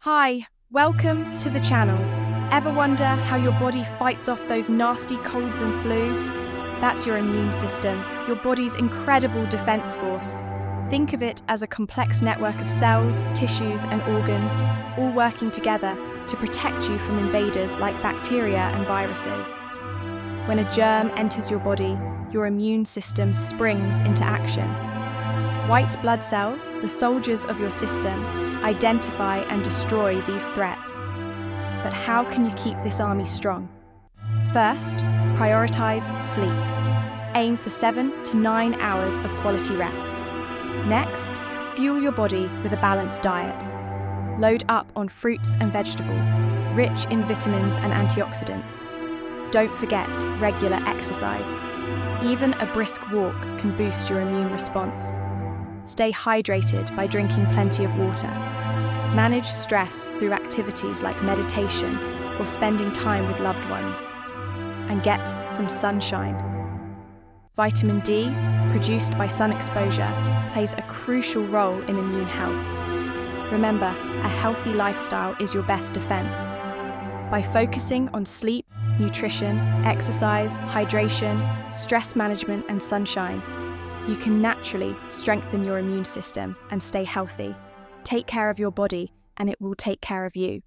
Hi, welcome to the channel. Ever wonder how your body fights off those nasty colds and flu? That's your immune system, your body's incredible defense force. Think of it as a complex network of cells, tissues, and organs, all working together to protect you from invaders like bacteria and viruses. When a germ enters your body, your immune system springs into action. White blood cells, the soldiers of your system, identify and destroy these threats. But how can you keep this army strong? First, prioritize sleep. Aim for 7 to 9 hours of quality rest. Next, fuel your body with a balanced diet. Load up on fruits and vegetables, rich in vitamins and antioxidants. Don't forget regular exercise. Even a brisk walk can boost your immune response. Stay hydrated by drinking plenty of water. Manage stress through activities like meditation or spending time with loved ones. And get some sunshine. Vitamin D, produced by sun exposure, plays a crucial role in immune health. Remember, a healthy lifestyle is your best defense. By focusing on sleep, nutrition, exercise, hydration, stress management, and sunshine, you can naturally strengthen your immune system and stay healthy. Take care of your body, and it will take care of you.